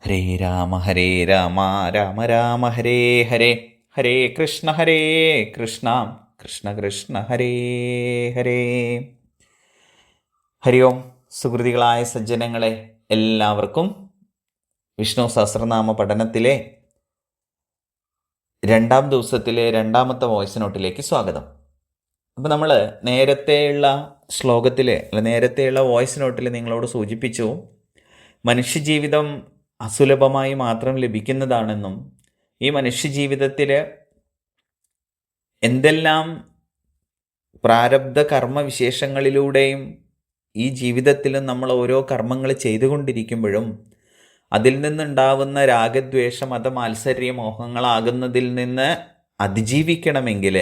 ഹരേ രാമ രാമ രാമ ഹരേ ഹരേ, ഹരേ കൃഷ്ണ കൃഷ്ണ കൃഷ്ണ ഹരേ ഹരേ. ഹരി ഓം. സുഹൃതികളായ സജ്ജനങ്ങളെ എല്ലാവർക്കും വിഷ്ണു സഹസ്രനാമ പഠനത്തിലെ 2-ാം ദിവസത്തിലെ 2-ാമത്തെ വോയിസ് നോട്ടിലേക്ക് സ്വാഗതം. അപ്പോൾ നമ്മൾ നേരത്തെയുള്ള നേരത്തെയുള്ള വോയിസ് നോട്ടിൽ നിങ്ങളോട് സൂചിപ്പിച്ചു, മനുഷ്യജീവിതം അസുലഭമായി മാത്രം ലഭിക്കുന്നതാണെന്നും ഈ മനുഷ്യജീവിതത്തിൽ എന്തെല്ലാം പ്രാരബ്ധ കർമ്മവിശേഷങ്ങളിലൂടെയും ഈ ജീവിതത്തിൽ നമ്മൾ ഓരോ കർമ്മങ്ങൾ ചെയ്തുകൊണ്ടിരിക്കുമ്പോഴും അതിൽ നിന്നുണ്ടാവുന്ന രാഗദ്വേഷ മത മാത്സര്യ മോഹങ്ങളാകുന്നതിൽ നിന്ന് അതിജീവിക്കണമെങ്കിൽ,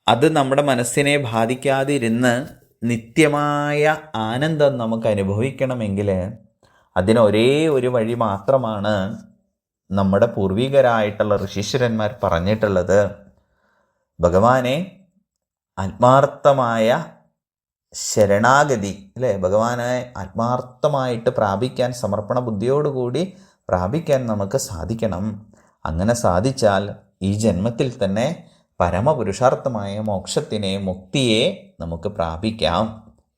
അത് നമ്മുടെ മനസ്സിനെ ബാധിക്കാതിരുന്ന് നിത്യമായ ആനന്ദം നമുക്ക് അനുഭവിക്കണമെങ്കിൽ അതിന് ഒരേ ഒരു വഴി മാത്രമാണ് നമ്മുടെ പൂർവികരായിട്ടുള്ള ഋഷീശ്വരന്മാർ പറഞ്ഞിട്ടുള്ളത്. ഭഗവാനെ ആത്മാർത്ഥമായ ശരണാഗതി, അല്ലേ, ഭഗവാനെ ആത്മാർത്ഥമായിട്ട് പ്രാപിക്കാൻ, സമർപ്പണ ബുദ്ധിയോടുകൂടി പ്രാപിക്കാൻ നമുക്ക് സാധിക്കണം. അങ്ങനെ സാധിച്ചാൽ ഈ ജന്മത്തിൽ തന്നെ പരമപുരുഷാർത്ഥമായ മോക്ഷത്തിനെ, മുക്തിയെ നമുക്ക് പ്രാപിക്കാം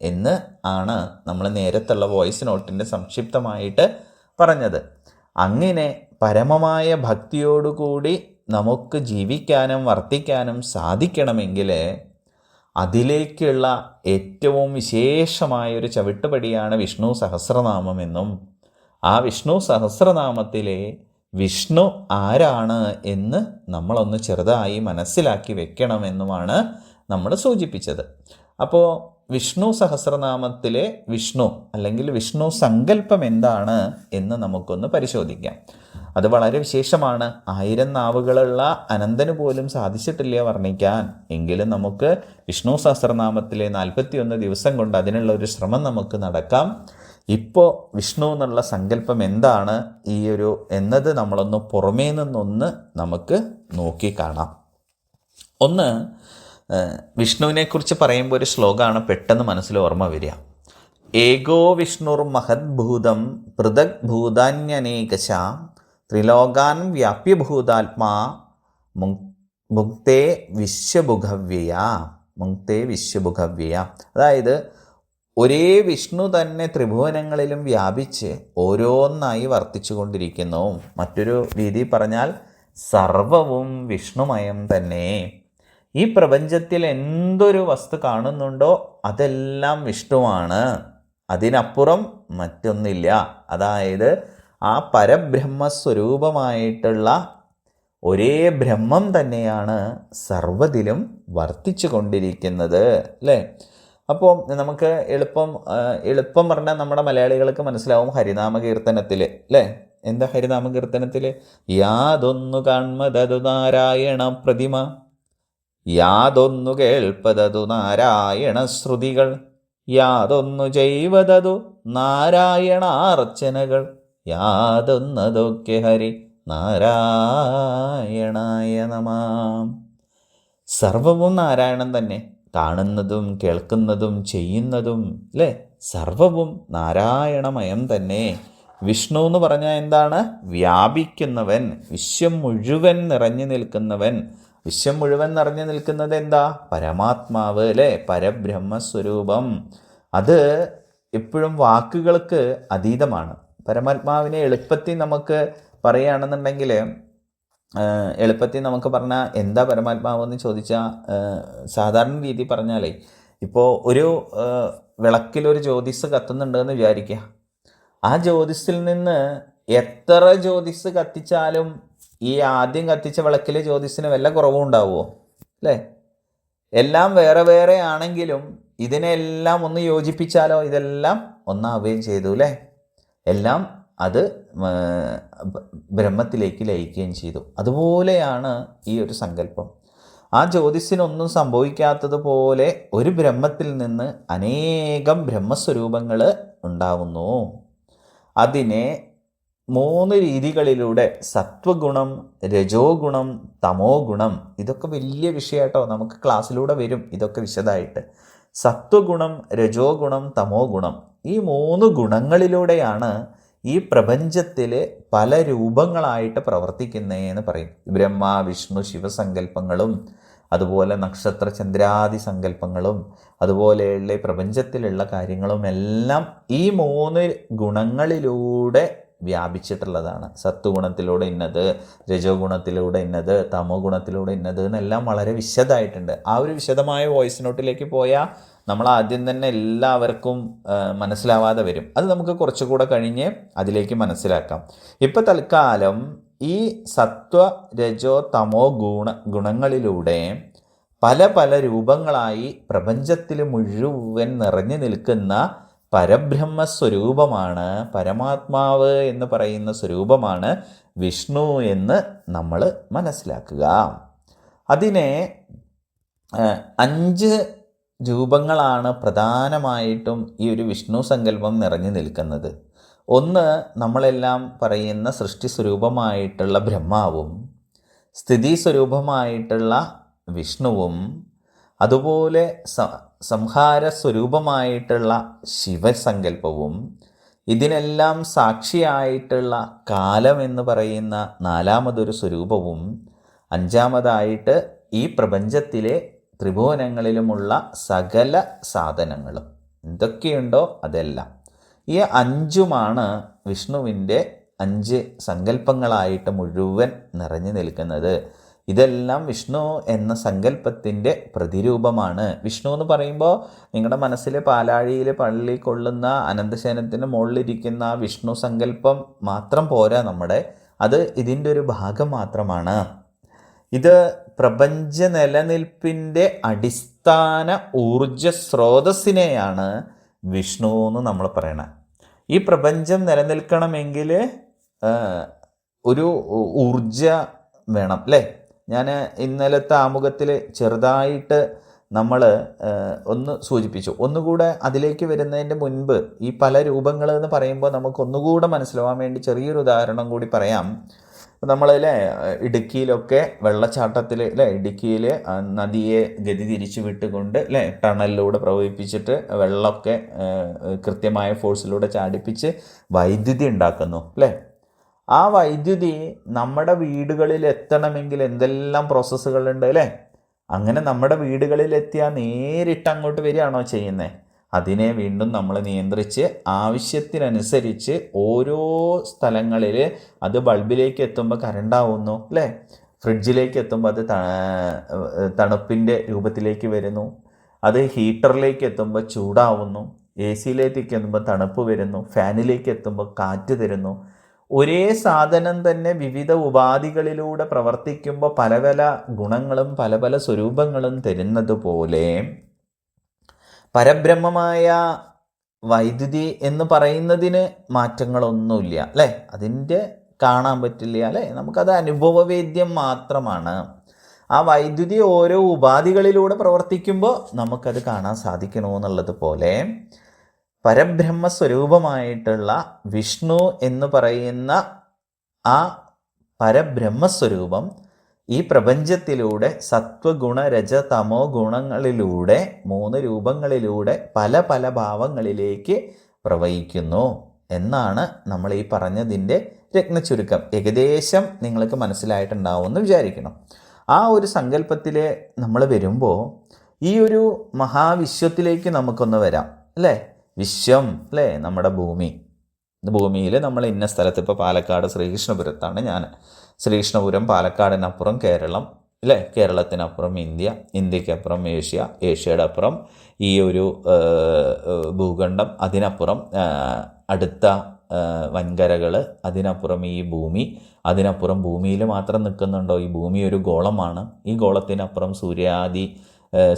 എന്ന് ആണ് നമ്മൾ നേരത്തുള്ള വോയിസ് നോട്ടിൻ്റെ സംക്ഷിപ്തമായിട്ട് പറഞ്ഞത്. അങ്ങനെ പരമമായ ഭക്തിയോടുകൂടി നമുക്ക് ജീവിക്കാനും വർത്തിക്കാനും സാധിക്കണമെങ്കിൽ അതിലേക്കുള്ള ഏറ്റവും വിശേഷമായൊരു ചവിട്ടുപടിയാണ് വിഷ്ണു സഹസ്രനാമം എന്നും, ആ വിഷ്ണു സഹസ്രനാമത്തിലെ വിഷ്ണു ആരാണ് എന്ന് നമ്മളൊന്ന് ചെറുതായി മനസ്സിലാക്കി വെക്കണമെന്നുമാണ് നമ്മൾ സൂചിപ്പിച്ചത്. അപ്പോൾ വിഷ്ണു സഹസ്രനാമത്തിലെ വിഷ്ണു അല്ലെങ്കിൽ വിഷ്ണു സങ്കല്പം എന്താണ് എന്ന് നമുക്കൊന്ന് പരിശോധിക്കാം. അത് വളരെ വിശേഷമാണ്. 1000 നാവുകളുള്ള അനന്തന് പോലും സാധിച്ചിട്ടില്ല വർണ്ണിക്കാൻ. എങ്കിലും നമുക്ക് വിഷ്ണു സഹസ്രനാമത്തിലെ 41 ദിവസം കൊണ്ട് അതിനുള്ള ഒരു ശ്രമം നമുക്ക് നടക്കാം. ഇപ്പോൾ വിഷ്ണു എന്നുള്ള സങ്കല്പം എന്താണ് എന്നത് നമ്മളൊന്ന് പുറമേ നിന്നൊന്ന് നമുക്ക് നോക്കിക്കാണാം. ഒന്ന്, വിഷ്ണുവിനെ കുറിച്ച് പറയുമ്പോൾ ഒരു ശ്ലോകമാണ് പെട്ടെന്ന് മനസ്സിൽ ഓർമ്മ വരിക. ഏകോ വിഷ്ണുർ മഹദ്ഭൂതം പൃഥക് ഭൂതാന്യനേകശ ത്രിലോകാൻ വ്യാപ്യഭൂതാത്മാ മുക്തേ വിശ്വഭുഗവ്യയ. അതായത് ഒരേ വിഷ്ണു തന്നെ ത്രിഭുവനങ്ങളിലും വ്യാപിച്ച് ഓരോന്നായി വർത്തിച്ചു കൊണ്ടിരിക്കുന്നു. മറ്റൊരു രീതി പറഞ്ഞാൽ സർവവും വിഷ്ണുമയം തന്നെ. ഈ പ്രപഞ്ചത്തിൽ എന്തൊരു വസ്തു കാണുന്നുണ്ടോ അതെല്ലാം വിഷ്ണുവാണ്, അതിനപ്പുറം മറ്റൊന്നില്ല. അതായത് ആ പരബ്രഹ്മസ്വരൂപമായിട്ടുള്ള ഒരേ ബ്രഹ്മം തന്നെയാണ് സർവ്വതിലും വർത്തിച്ചു കൊണ്ടിരിക്കുന്നത്, അല്ലേ? അപ്പോൾ നമുക്ക് എളുപ്പം പറഞ്ഞാൽ നമ്മുടെ മലയാളികൾക്ക് മനസ്സിലാവും ഹരിനാമ കീർത്തനത്തിൽ, അല്ലേ? എന്താ ഹരിനാമ കീർത്തനത്തിൽ? യാതൊന്നു കാൺമതതു നാരായണ പ്രതിമ, യാതൊന്നു കേൾപ്പതതു നാരായണ ശ്രുതികൾ, യാതൊന്നു ചെയ്വതതു നാരായണാർച്ചനകൾ, യാതൊന്നതൊക്കെ ഹരി നാരായണായ നമഃ. സർവവും നാരായണൻ തന്നെ. കാണുന്നതും കേൾക്കുന്നതും ചെയ്യുന്നതും, അല്ലേ, സർവവും നാരായണമയം തന്നെ. വിഷ്ണു എന്ന് പറഞ്ഞാൽ എന്താണ്? വ്യാപിക്കുന്നവൻ, വിശ്വം മുഴുവൻ നിറഞ്ഞു നിൽക്കുന്നവൻ. വിശ്വം മുഴുവൻ നിറഞ്ഞു നിൽക്കുന്നത് എന്താ? പരമാത്മാവ്, അല്ലേ, പരബ്രഹ്മസ്വരൂപം. അത് എപ്പോഴും വാക്കുകൾക്ക് അതീതമാണ്. പരമാത്മാവിനെ എളുപ്പത്തിൽ നമുക്ക് പറയുകയാണെന്നുണ്ടെങ്കിൽ, എളുപ്പത്തിൽ നമുക്ക് പറഞ്ഞാൽ എന്താ പരമാത്മാവെന്ന് ചോദിച്ചാൽ, സാധാരണ രീതി പറഞ്ഞാലേ, ഇപ്പോൾ ഒരു വിളക്കിലൊരു ജ്യോതിസ് കത്തുന്നുണ്ടെന്ന് വിചാരിക്കുക. ആ ജ്യോതിസിൽ നിന്ന് എത്ര ജ്യോതിസ് കത്തിച്ചാലും ഈ ആദ്യം കത്തിച്ച വിളക്കിലെ ജ്യോതിസിന് വല്ല കുറവും ഉണ്ടാവുമോ? അല്ലേ? എല്ലാം വേറെ വേറെ ആണെങ്കിലും ഇതിനെല്ലാം ഒന്ന് യോജിപ്പിച്ചാലോ ഇതെല്ലാം ഒന്നാവുകയും ചെയ്തു, അല്ലേ? എല്ലാം അത് ബ്രഹ്മത്തിലേക്ക് ലയിക്കുകയും ചെയ്തു. അതുപോലെയാണ് ഈ ഒരു സങ്കല്പം. ആ ജ്യോതിസിനൊന്നും സംഭവിക്കാത്തതുപോലെ ഒരു ബ്രഹ്മത്തിൽ നിന്ന് അനേകം ബ്രഹ്മസ്വരൂപങ്ങൾ ഉണ്ടാവുന്നു. അതിനെ 3 രീതികളിലൂടെ, സത്വഗുണം, രജോ ഗുണം, തമോ ഗുണം, ഇതൊക്കെ വലിയ വിഷയമായിട്ടോ, നമുക്ക് ക്ലാസ്സിലൂടെ വരും ഇതൊക്കെ വിശദമായിട്ട്. സത്വഗുണം, രജോ ഗുണം, തമോ ഗുണം, ഈ 3 ഗുണങ്ങളിലൂടെയാണ് ഈ പ്രപഞ്ചത്തിൽ പല രൂപങ്ങളായിട്ട് പ്രവർത്തിക്കുന്നതെന്ന് പറയും. ബ്രഹ്മ വിഷ്ണു ശിവസങ്കല്പങ്ങളും അതുപോലെ നക്ഷത്ര ചന്ദ്രാദി സങ്കല്പങ്ങളും അതുപോലെയുള്ള ഈ പ്രപഞ്ചത്തിലുള്ള കാര്യങ്ങളും എല്ലാം ഈ 3 ഗുണങ്ങളിലൂടെ വ്യാപിച്ചിട്ടുള്ളതാണ്. സത്വഗുണത്തിലൂടെ ഇന്നത്, രജോ ഗുണത്തിലൂടെ ഇന്നത്, തമോ ഗുണത്തിലൂടെ ഇന്നത് എന്നെല്ലാം വളരെ വിശദമായിട്ടുണ്ട്. ആ ഒരു വിശദമായ വോയിസ് നോട്ടിലേക്ക് പോയാൽ നമ്മൾ ആദ്യം തന്നെ എല്ലാവർക്കും മനസ്സിലാവാതെ വരും. അത് നമുക്ക് കുറച്ചുകൂടെ കഴിഞ്ഞ് അതിലേക്ക് മനസ്സിലാക്കാം. ഇപ്പം തൽക്കാലം ഈ സത്വ രജോ തമോ ഗുണങ്ങളിലൂടെ പല പല രൂപങ്ങളായി പ്രപഞ്ചത്തിൽ മുഴുവൻ നിറഞ്ഞു നിൽക്കുന്ന പരബ്രഹ്മസ്വരൂപമാണ്, പരമാത്മാവ് എന്ന് പറയുന്ന സ്വരൂപമാണ് വിഷ്ണു എന്ന് നമ്മൾ മനസ്സിലാക്കുക. അതിനെ 5 രൂപങ്ങളാണ് പ്രധാനമായിട്ടും ഈ ഒരു വിഷ്ണു സങ്കല്പം നിറഞ്ഞു നിൽക്കുന്നത്. ഒന്ന്, നമ്മളെല്ലാം പറയുന്ന സൃഷ്ടി സ്വരൂപമായിട്ടുള്ള ബ്രഹ്മാവും സ്ഥിതി സ്വരൂപമായിട്ടുള്ള വിഷ്ണുവും അതുപോലെ സംഹാര സ്വരൂപമായിട്ടുള്ള ശിവസങ്കല്പവും ഇതിനെല്ലാം സാക്ഷിയായിട്ടുള്ള കാലം എന്ന് പറയുന്ന 4മതൊരു സ്വരൂപവും 5മതായിട്ട് ഈ പ്രപഞ്ചത്തിലെ ത്രിഭുവനങ്ങളിലുമുള്ള സകല സാധനങ്ങളും എന്തൊക്കെയുണ്ടോ അതെല്ലാം. ഈ 5ഉമാണ് വിഷ്ണുവിൻ്റെ 5 സങ്കല്പങ്ങളായിട്ട് മുഴുവൻ നിറഞ്ഞു നിൽക്കുന്നത്. ഇതെല്ലാം വിഷ്ണു എന്ന സങ്കല്പത്തിൻ്റെ പ്രതിരൂപമാണ്. വിഷ്ണു എന്ന് പറയുമ്പോൾ നിങ്ങളുടെ മനസ്സിൽ പാലാഴിയിൽ പള്ളി കൊള്ളുന്ന അനന്തശയനത്തിന് മുകളിലിരിക്കുന്ന വിഷ്ണു സങ്കല്പം മാത്രം പോരാ നമ്മുടെ, അത് ഇതിൻ്റെ ഒരു ഭാഗം മാത്രമാണ്. ഇത് പ്രപഞ്ച നിലനിൽപ്പിൻ്റെ അടിസ്ഥാന ഊർജ സ്രോതസ്സിനെയാണ് വിഷ്ണു എന്ന് നമ്മൾ പറയണത്. ഈ പ്രപഞ്ചം നിലനിൽക്കണമെങ്കിൽ ഒരു ഊർജ വേണം അല്ലേ? ഞാൻ ഇന്നലത്തെ ആമുഖത്തിൽ ചെറുതായിട്ട് നമ്മൾ ഒന്ന് സൂചിപ്പിച്ചു. ഒന്നുകൂടെ അതിലേക്ക് വരുന്നതിൻ്റെ മുൻപ് ഈ പല രൂപങ്ങൾ എന്ന് പറയുമ്പോൾ നമുക്കൊന്നുകൂടെ മനസ്സിലാവാൻ വേണ്ടി ചെറിയൊരു ഉദാഹരണം കൂടി പറയാം. നമ്മളല്ലേ ഇടുക്കിയിലൊക്കെ വെള്ളച്ചാട്ടത്തിൽ അല്ലേ, ഇടുക്കിയിൽ നദിയെ ഗതി തിരിച്ചു വിട്ടുകൊണ്ട് അല്ലേ ടണലിലൂടെ പ്രവഹിപ്പിച്ചിട്ട് വെള്ളമൊക്കെ കൃത്യമായ ഫോഴ്സിലൂടെ ചാടിപ്പിച്ച് വൈദ്യുതി ഉണ്ടാക്കുന്നു അല്ലേ. ആ വൈദ്യുതി നമ്മുടെ വീടുകളിൽ എത്തണമെങ്കിൽ എന്തെല്ലാം പ്രോസസ്സുകളുണ്ട് അല്ലേ. അങ്ങനെ നമ്മുടെ വീടുകളിൽ എത്തിയാൽ നേരിട്ട് അങ്ങോട്ട് വരികയാണോ ചെയ്യുന്നത്? അതിനെ വീണ്ടും നമ്മൾ നിയന്ത്രിച്ച് ആവശ്യത്തിനനുസരിച്ച് ഓരോ സ്ഥലങ്ങളിൽ അത് ബൾബിലേക്ക് എത്തുമ്പോൾ കറണ്ടാവുന്നു അല്ലേ, ഫ്രിഡ്ജിലേക്ക് എത്തുമ്പോൾ അത് തണുപ്പിൻ്റെ രൂപത്തിലേക്ക് വരുന്നു, അത് ഹീറ്ററിലേക്ക് എത്തുമ്പോൾ ചൂടാവുന്നു, എ സിയിലേക്ക് എത്തുമ്പോൾ തണുപ്പ് വരുന്നു, ഫാനിലേക്ക് എത്തുമ്പോൾ കാറ്റ് തരുന്നു. ഒരേ സാധനം തന്നെ വിവിധ ഉപാധികളിലൂടെ പ്രവർത്തിക്കുമ്പോൾ പല പല ഗുണങ്ങളും പല പല സ്വരൂപങ്ങളും തരുന്നത് പോലെ പരബ്രഹ്മമായ വൈദ്യുതി എന്ന് പറയുന്നതിന് മാറ്റങ്ങളൊന്നുമില്ല അല്ലേ. അതിൻ്റെ കാണാൻ പറ്റില്ല അല്ലേ, നമുക്കത് അനുഭവവേദ്യം മാത്രമാണ്. ആ വൈദ്യുതി ഓരോ ഉപാധികളിലൂടെ പ്രവർത്തിക്കുമ്പോൾ നമുക്കത് കാണാൻ സാധിക്കണമെന്നുള്ളത് പോലെ പരബ്രഹ്മസ്വരൂപമായിട്ടുള്ള വിഷ്ണു എന്ന് പറയുന്ന ആ പരബ്രഹ്മസ്വരൂപം ഈ പ്രപഞ്ചത്തിലൂടെ സത്വഗുണ രജ തമോ ഗുണങ്ങളിലൂടെ 3 രൂപങ്ങളിലൂടെ പല പല ഭാവങ്ങളിലേക്ക് പ്രവഹിക്കുന്നു എന്നാണ് നമ്മൾ ഈ പറഞ്ഞതിൻ്റെ രത്നച്ചുരുക്കം. ഏകദേശം നിങ്ങൾക്ക് മനസ്സിലായിട്ടുണ്ടാവുമെന്ന് വിചാരിക്കണം. ആ ഒരു സങ്കല്പത്തിൽ നമ്മൾ വരുമ്പോൾ ഈ ഒരു മഹാവിശ്വത്തിലേക്ക് നമുക്കൊന്ന് വരാം അല്ലേ. വിശ്വം അല്ലേ, നമ്മുടെ ഭൂമിയിൽ നമ്മൾ ഇന്ന സ്ഥലത്ത്, ഇപ്പോൾ പാലക്കാട് ശ്രീകൃഷ്ണപുരത്താണ് ഞാൻ. ശ്രീകൃഷ്ണപുരം, പാലക്കാടിനപ്പുറം കേരളം അല്ലേ, കേരളത്തിനപ്പുറം ഇന്ത്യ, ഇന്ത്യക്കപ്പുറം ഏഷ്യ, ഏഷ്യയുടെ അപ്പുറം ഈ ഒരു ഭൂഖണ്ഡം, അതിനപ്പുറം അടുത്ത വൻകരകൾ, അതിനപ്പുറം ഈ ഭൂമി, അതിനപ്പുറം ഭൂമിയിൽ മാത്രം നിൽക്കുന്നുണ്ടോ? ഈ ഭൂമി ഒരു ഗോളമാണ്. ഈ ഗോളത്തിനപ്പുറം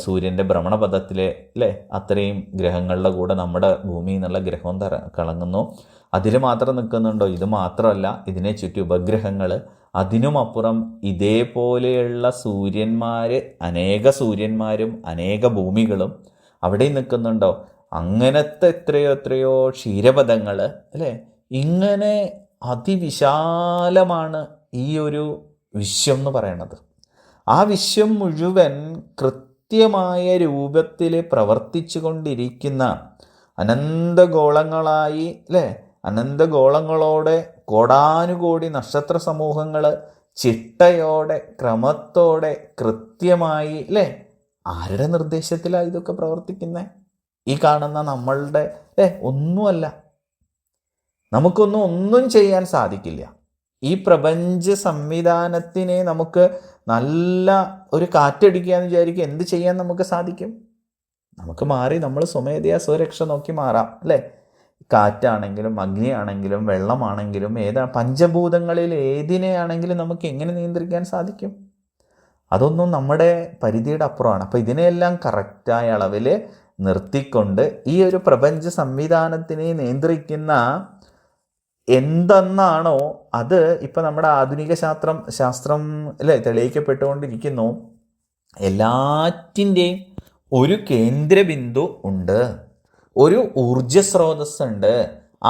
സൂര്യൻ്റെ ഭ്രമണപഥത്തിലെ അല്ലേ അത്രയും ഗ്രഹങ്ങളുടെ കൂടെ നമ്മുടെ ഭൂമി എന്നുള്ള ഗ്രഹവും കളങ്ങുന്നു. അതിൽ മാത്രം നിൽക്കുന്നുണ്ടോ? ഇത് മാത്രമല്ല, ഇതിനെ ചുറ്റി ഉപഗ്രഹങ്ങൾ, അതിനുമപ്പുറം ഇതേപോലെയുള്ള അനേക സൂര്യന്മാരും അനേക ഭൂമികളും അവിടെ നിൽക്കുന്നുണ്ടോ? അങ്ങനത്തെ എത്രയോ ക്ഷീരപഥങ്ങൾ അല്ലേ. ഇങ്ങനെ അതിവിശാലമാണ് ഈ ഒരു വിശ്വം എന്ന് പറയണത്. ആ വിശ്വം മുഴുവൻ കൃത്യമായ രൂപത്തിൽ പ്രവർത്തിച്ചു കൊണ്ടിരിക്കുന്ന അനന്തഗോളങ്ങളായി അല്ലേ, അനന്തഗോളങ്ങളോടെ കോടാനുകോടി നക്ഷത്ര സമൂഹങ്ങൾ ചിട്ടയോടെ ക്രമത്തോടെ കൃത്യമായി അല്ലേ ആരുടെ നിർദ്ദേശത്തിലാണ് ഇതൊക്കെ പ്രവർത്തിക്കുന്നത്? ഈ കാണുന്ന നമ്മളുടെ ഒന്നുമല്ല. ഒന്നും ചെയ്യാൻ സാധിക്കില്ല. ഈ പ്രപഞ്ച സംവിധാനത്തിനെ നമുക്ക് നല്ല ഒരു കാറ്റടിക്കുക എന്ന് വിചാരിക്കുക, എന്ത് ചെയ്യാൻ നമുക്ക് സാധിക്കും? നമുക്ക് മാറി നമ്മൾ സ്വമേധയാ സ്വരക്ഷ നോക്കി മാറാം അല്ലേ? കാറ്റാണെങ്കിലും അഗ്നിയാണെങ്കിലും വെള്ളമാണെങ്കിലും പഞ്ചഭൂതങ്ങളിൽ ഏതിനെയാണെങ്കിലും നമുക്ക് എങ്ങനെ നിയന്ത്രിക്കാൻ സാധിക്കും? അതൊന്നും നമ്മുടെ പരിധിയുടെ അപ്പുറമാണ്. അപ്പോൾ ഇതിനെയെല്ലാം കറക്റ്റായ അളവിൽ നിർത്തിക്കൊണ്ട് ഈ ഒരു പ്രപഞ്ച സംവിധാനത്തിനെ നിയന്ത്രിക്കുന്ന എന്തെന്നാണോ അത് ഇപ്പം നമ്മുടെ ആധുനിക ശാസ്ത്രം അല്ലേ തെളിയിക്കപ്പെട്ടുകൊണ്ടിരിക്കുന്നു. എല്ലാറ്റിൻ്റെയും ഒരു കേന്ദ്രബിന്ദു ഉണ്ട്, ഒരു ഊർജസ്രോതസ്സുണ്ട്.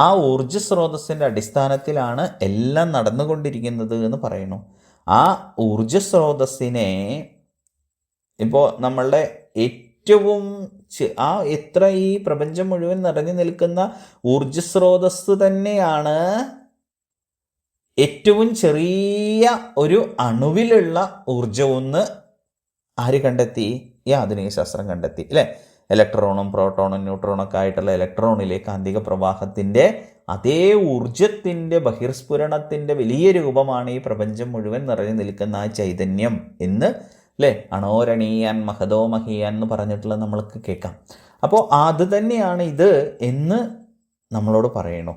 ആ ഊർജസ്രോതസ്സിൻ്റെ അടിസ്ഥാനത്തിലാണ് എല്ലാം നടന്നുകൊണ്ടിരിക്കുന്നത് എന്ന് പറയുന്നു. ആ ഊർജസ്രോതസ്സിനെ ഇപ്പോൾ നമ്മളുടെ ഏറ്റവും എത്ര ഈ പ്രപഞ്ചം മുഴുവൻ നിറഞ്ഞു നിൽക്കുന്ന ഊർജസ്രോതസ് തന്നെയാണ് ഏറ്റവും ചെറിയ ഒരു അണുവിലുള്ള ഊർജമെന്ന് ആര് കണ്ടെത്തി? ഈ ആധുനിക ശാസ്ത്രം കണ്ടെത്തി അല്ലേ? ഇലക്ട്രോണും പ്രോട്ടോണും ന്യൂട്രോണൊക്കെ ആയിട്ടുള്ള ഇലക്ട്രോണിലെ കാന്തിക പ്രവാഹത്തിൻ്റെ അതേ ഊർജത്തിൻ്റെ ബഹിർസ്ഫുരണത്തിൻ്റെ വലിയ രൂപമാണ് ഈ പ്രപഞ്ചം മുഴുവൻ നിറഞ്ഞു നിൽക്കുന്ന ആ ചൈതന്യം എന്ന് അല്ലേ അണോരണീയാൻ മഹതോ മഹിയാൻ എന്ന് പറഞ്ഞിട്ടുള്ളത് നമ്മൾക്ക് കേൾക്കാം. അപ്പോൾ അത് തന്നെയാണ് ഇത് എന്ന് നമ്മളോട് പറയണു.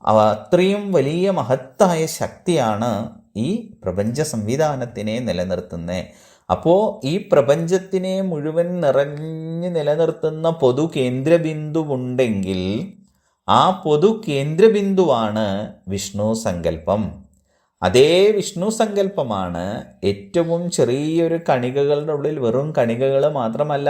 അത്രയും വലിയ മഹത്തായ ശക്തിയാണ് ഈ പ്രപഞ്ച സംവിധാനത്തിനെ നിലനിർത്തുന്നത്. അപ്പോൾ ഈ പ്രപഞ്ചത്തിനെ മുഴുവൻ നിറഞ്ഞു നിലനിർത്തുന്ന പൊതു കേന്ദ്രബിന്ദുവുണ്ടെങ്കിൽ ആ പൊതു കേന്ദ്രബിന്ദുവാണ് വിഷ്ണു സങ്കല്പം. അതേ വിഷ്ണു സങ്കല്പമാണ് ഏറ്റവും ചെറിയൊരു കണികകളുടെ ഉള്ളിൽ, വെറും കണികകൾ മാത്രമല്ല,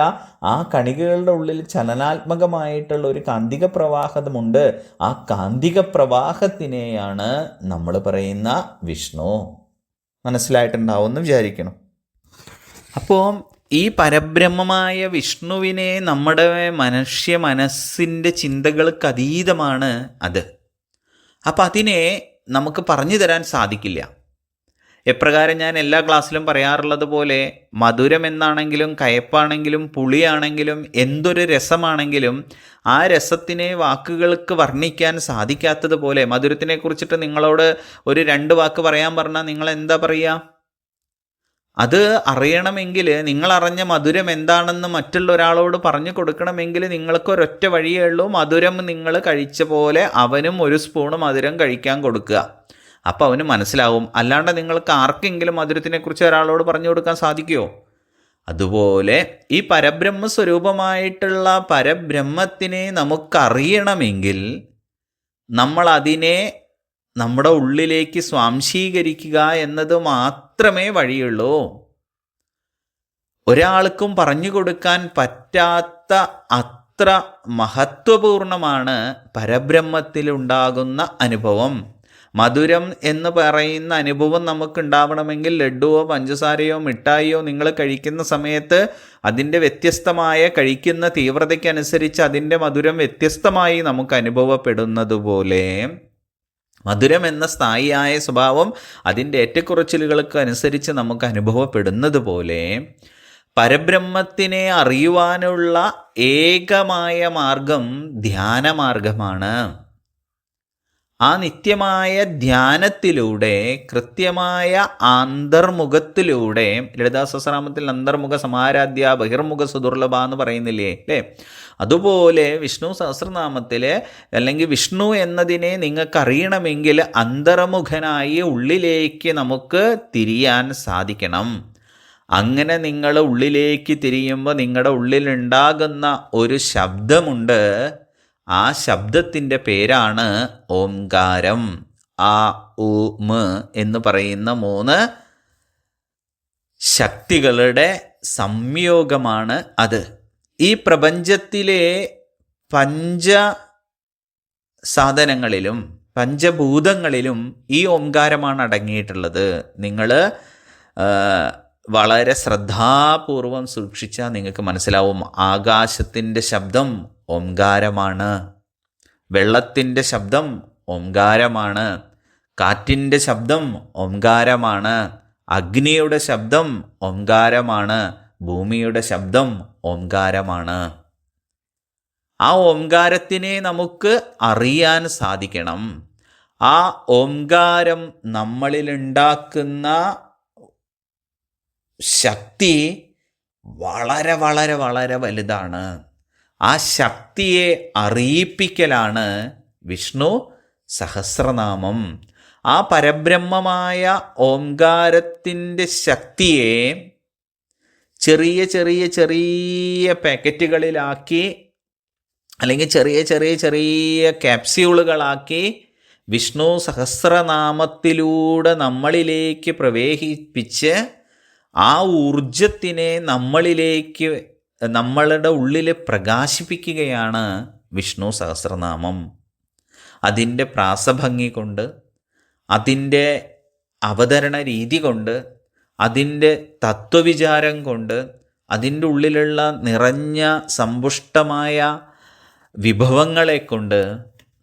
ആ കണികകളുടെ ഉള്ളിൽ ചലനാത്മകമായിട്ടുള്ള ഒരു കാന്തിക പ്രവാഹമുണ്ട്. ആ കാന്തിക പ്രവാഹത്തിനെയാണ് നമ്മൾ പറയുന്ന വിഷ്ണു. മനസ്സിലായിട്ടുണ്ടാവുമെന്ന് വിചാരിക്കണം. അപ്പോൾ ഈ പരബ്രഹ്മമായ വിഷ്ണുവിനെ നമ്മുടെ മനുഷ്യ മനസ്സിൻ്റെ ചിന്തകൾക്ക് അതീതമാണ് അത്. അപ്പം അതിനെ നമുക്ക് പറഞ്ഞു തരാൻ സാധിക്കില്ല. എപ്രകാരം ഞാൻ എല്ലാ ക്ലാസ്സിലും പറയാറുള്ളത് പോലെ മധുരം എന്നാണെങ്കിലും കയപ്പാണെങ്കിലും പുളിയാണെങ്കിലും എന്തൊരു രസമാണെങ്കിലും ആ രസത്തിനെ വാക്കുകൾക്ക് വർണ്ണിക്കാൻ സാധിക്കാത്തതുപോലെ മധുരത്തിനെ കുറിച്ചിട്ട് നിങ്ങളോട് ഒരു 2 വാക്ക് പറയാൻ പറഞ്ഞാൽ നിങ്ങൾ എന്താ പറയുക? അത് അറിയണമെങ്കിൽ, നിങ്ങളറിഞ്ഞ മധുരം എന്താണെന്ന് മറ്റുള്ള ഒരാളോട് പറഞ്ഞു കൊടുക്കണമെങ്കിൽ നിങ്ങൾക്ക് ഒരൊറ്റ വഴിയേ ഉള്ളൂ. മധുരം നിങ്ങൾ കഴിച്ച പോലെ അവനും ഒരു സ്പൂണ് മധുരം കഴിക്കാൻ കൊടുക്കുക. അപ്പോൾ അവന് മനസ്സിലാവും. അല്ലാണ്ട് നിങ്ങൾക്ക് ആർക്കെങ്കിലും മധുരത്തിനെക്കുറിച്ച് ഒരാളോട് പറഞ്ഞു കൊടുക്കാൻ സാധിക്കുമോ? അതുപോലെ ഈ പരബ്രഹ്മ സ്വരൂപമായിട്ടുള്ള പരബ്രഹ്മത്തിനെ നമുക്കറിയണമെങ്കിൽ നമ്മൾ അതിനെ നമ്മുടെ ഉള്ളിലേക്ക് സ്വാംശീകരിക്കുക എന്നത് മാത്രമേ വഴിയുള്ളൂ. ഒരാൾക്കും പറഞ്ഞു കൊടുക്കാൻ പറ്റാത്ത അത്ര മഹത്വപൂർണമാണ് പരബ്രഹ്മത്തിലുണ്ടാകുന്ന അനുഭവം. മധുരം എന്ന് പറയുന്ന അനുഭവം നമുക്കുണ്ടാവണമെങ്കിൽ ലഡുവോ പഞ്ചസാരയോ മിഠായിയോ നിങ്ങൾ കഴിക്കുന്ന സമയത്ത് അതിൻ്റെ വ്യത്യസ്തമായ കഴിക്കുന്ന തീവ്രതയ്ക്കനുസരിച്ച് അതിൻ്റെ മധുരം വ്യത്യസ്തമായി നമുക്ക് അനുഭവപ്പെടുന്നത് പോലെ മധുരം എന്ന സ്ഥായിയായ സ്വഭാവം അതിൻ്റെ ഏറ്റക്കുറച്ചിലുകൾക്ക് അനുസരിച്ച് നമുക്ക് അനുഭവപ്പെടുന്നത് പോലെ പരബ്രഹ്മത്തിനെ അറിയുവാനുള്ള ഏകമായ മാർഗം ധ്യാനമാർഗമാണ്. ആ നിത്യമായ ധ്യാനത്തിലൂടെ, കൃത്യമായ അന്തർമുഖത്തിലൂടെ, ലളിതാ സഹസ്രനാമത്തിൽ അന്തർമുഖ സമാരാധ്യ ബഹിർമുഖ സുദുർലഭ എന്ന് പറയുന്നില്ലേ അല്ലേ? അതുപോലെ വിഷ്ണു സഹസ്രനാമത്തിൽ അല്ലെങ്കിൽ വിഷ്ണു എന്നതിനെ നിങ്ങൾക്കറിയണമെങ്കിൽ അന്തർമുഖനായി ഉള്ളിലേക്ക് നമുക്ക് തിരിയാൻ സാധിക്കണം. അങ്ങനെ നിങ്ങൾ ഉള്ളിലേക്ക് തിരിയുമ്പോൾ നിങ്ങളുടെ ഉള്ളിലുണ്ടാകുന്ന ഒരു ശബ്ദമുണ്ട്. ആ ശബ്ദത്തിൻ്റെ പേരാണ് ഓംകാരം. ആ ഉ മ എന്ന് പറയുന്ന 3 ശക്തികളുടെ സംയോഗമാണ് അത്. ഈ പ്രപഞ്ചത്തിലെ സാധനങ്ങളിലും പഞ്ചഭൂതങ്ങളിലും ഈ ഓംകാരമാണ് അടങ്ങിയിട്ടുള്ളത്. നിങ്ങൾ വളരെ ശ്രദ്ധാപൂർവം സൂക്ഷിച്ചാൽ നിങ്ങൾക്ക് മനസ്സിലാവും. ആകാശത്തിൻ്റെ ശബ്ദം ഓംകാരമാണ്, വെള്ളത്തിൻ്റെ ശബ്ദം ഓംകാരമാണ്. കാറ്റിൻ്റെ ശബ്ദം ഓംകാരമാണ്. അഗ്നിയുടെ ശബ്ദം ഓംകാരമാണ്. ഭൂമിയുടെ ശബ്ദം ഓംകാരമാണ്. ആ ഓംകാരത്തിനെ നമുക്ക് അറിയാൻ സാധിക്കണം. ആ ഓംകാരം നമ്മളിലുണ്ടാക്കുന്ന ശക്തി വളരെ വളരെ വളരെ വലുതാണ്. ആ ശക്തിയെ അറിയിപ്പിക്കലാണ് വിഷ്ണു സഹസ്രനാമം. ആ പരബ്രഹ്മമായ ഓംകാരത്തിൻ്റെ ശക്തിയെ ചെറിയ ചെറിയ ചെറിയ പാക്കറ്റുകളിലാക്കി, അല്ലെങ്കിൽ ചെറിയ ചെറിയ ചെറിയ ക്യാപ്സ്യൂളുകളാക്കി വിഷ്ണു സഹസ്രനാമത്തിലൂടെ നമ്മളിലേക്ക് പ്രവേശിപ്പിച്ച് ആ ഊർജത്തിനെ നമ്മളിലേക്ക്, നമ്മളുടെ ഉള്ളിൽ പ്രകാശിപ്പിക്കുകയാണ് വിഷ്ണു സഹസ്രനാമം. അതിൻ്റെ പ്രാസഭംഗി കൊണ്ട്, അതിൻ്റെ അവതരണ രീതി കൊണ്ട്, അതിൻ്റെ തത്വവിചാരം കൊണ്ട്, അതിൻ്റെ ഉള്ളിലുള്ള നിറഞ്ഞ സമ്പുഷ്ടമായ വിഭവങ്ങളെ കൊണ്ട്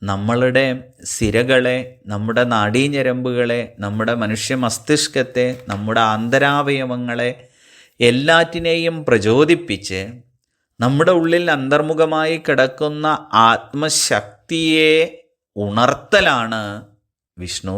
നമ്മളുടെ സിരകളെ, നമ്മുടെ നാഡീഞരമ്പുകളെ, നമ്മുടെ മനുഷ്യ മസ്തിഷ്കത്തെ, നമ്മുടെ ആന്തരാവയവങ്ങളെ എല്ലാറ്റിനെയും പ്രചോദിപ്പിച്ച് നമ്മുടെ ഉള്ളിൽ അന്തർമുഖമായി കിടക്കുന്ന ആത്മശക്തിയെ ഉണർത്തലാണ് വിഷ്ണു